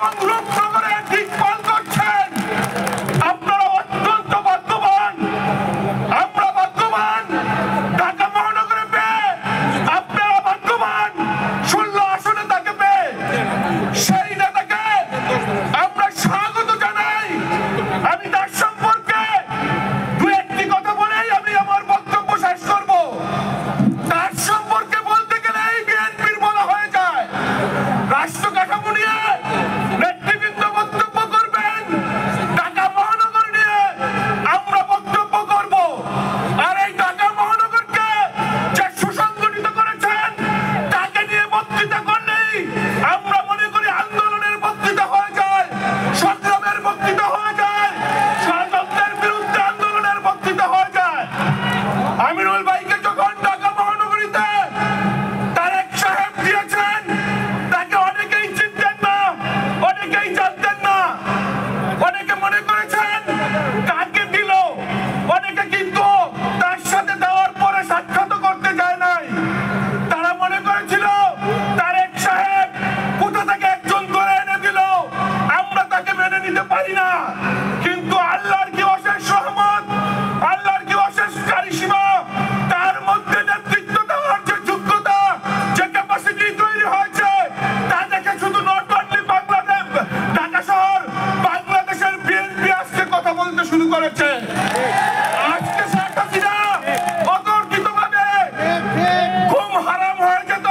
এবং রূপনগরের দিকপাল করছেন। আপনারা অত্যন্ত ভাগ্যবান, আমরা ভাগ্যবান। ঢাকা মহানগরে পেয়ে আপনারা ভাগ্যবান, 16 আসনে তাকে পেয়ে। সেই নেতাকে আমরা স্বাগত জানাই। আমি তার সম্পর্কে দু একটি কথা বলেই আমি আমার বক্তব্য শেষ করব। তার সম্পর্কে বলতে গেলে এই বিএনপির বলা হয়ে যায়। রাষ্ট্র কাঠামো নিয়ে নেতৃবৃন্দ বক্তব্য করবেন, ঢাকা মহানগর নিয়ে আমরা বক্তব্য করব। আর এই ঢাকা মহানগরকে যে সুসংগঠিত করেছেন তাকে নিয়ে বক্তৃতা করলেই আমরা মনে করি আন্দোলনের বক্তৃতা হয়ে যায়, সংগ্রামের বক্তৃতা হয়ে যায়, ষড়যন্ত্রের বিরুদ্ধে আন্দোলনের বক্তৃতা হয়ে যায়। আমিনুল ভাইকে যখন ঢাকা মহানগরীতে তারেক সাহেব দিয়েছেন, তাকে অনেকেই চিনতেন না, অনেকেই জানতেন না, অনেকে মনে করেছেন কাকে দিল, অনেকে কিন্তু তার সাথে দেওয়ার পরে সাক্ষাৎ করতে যায় নাই। তারা মনে করেছিল তারেক সাহেব কোথা থেকে একজন করে এনে দিল, আমরা তাকে মেনে নিতে পারি না। কিন্তু আল্লাহর কি অশেষ রহমত, আল্লাহর কি অশেষ কারিশমা, তার মধ্যে নেতৃত্ব দেওয়ার যে যোগ্যতা, যে ক্যাপাসিটি তৈরি হয়েছে, তা দেখে শুধু নট অনলি বাংলাদেশ, ঢাকা শহর, বাংলাদেশের বিএনপি আজকে কথা বলতে শুরু করেছে। আজকে শেখ হাসিনা অতর্কিতভাবে ঘুম হারাম হয়ে যেত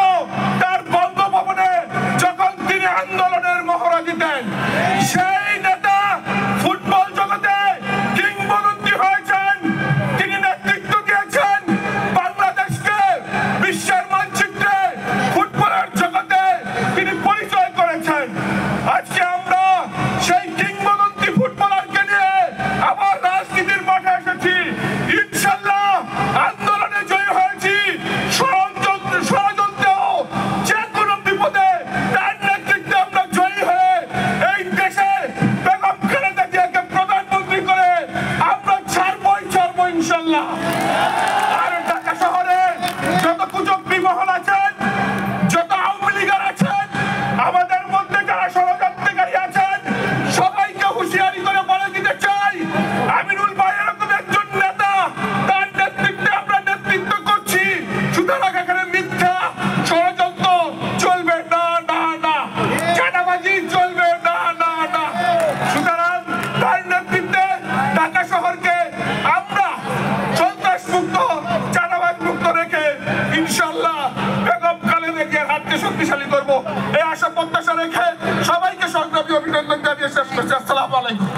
তার বঙ্গভবনে যখন তিনি আন্দোলনের মহড়া দিতেন। সেই নেতা ফুটবল জগতে কিংবদন্তি হয়েছেন, তিনি নেতৃত্ব দিয়েছেন বাংলাদেশকে বিশ্বের মানচিত্রে ফুটবলের জগতে তিনি পরিচয় করেছেন। আজকে আমরা সেই কিংবদন্তি ফুটবলারকে নিয়ে আবার রাজনীতির মাঠে এসেছি। ইনশাল্লাহ আন্দোলনে জয়ী হয়েছি, ষড়যন্ত্রেও যে কোনো বিপদে তার নেতৃত্বে আমরা জয়ী হয়ে এই দেশে বেগম খালেদা জিয়াকে প্রধানমন্ত্রী করে আমরা ছাড়বো ইনশাল্লাহ। আর ঢাকা শহরে যত কুচক্রী মহল আছেন, যত আওয়ামী লীগার আছেন, আমাদের মধ্যে যারা ষড়যন্ত্রকারী আছেন, সবাইকে হুঁশিয়ারি করে বলে দিতে চাই, আমিনুল ভাই এরকম একজন নেতা, তার নেতৃত্বে আমরা নেতৃত্ব করছি। সুতরাং এখানে মিথ্যা ষড়যন্ত্র চলবে না, না না, চাঁদাবাজি চলবে না, না না। সুতরাং তার নেতৃত্বে ঢাকা শহরকে আমরা সন্ত্রাস মুক্ত, চাঁদাবাজ মুক্ত রেখে ইনশাল্লাহ বেগম খালেদা জিয়ার হাতকে শক্তিশালী করবো, এই আশা প্রত্যাশা রেখে সবাইকে সংগ্রামী অভিনন্দন জানিয়ে শেষ করছি। আসসালামু আলাইকুম।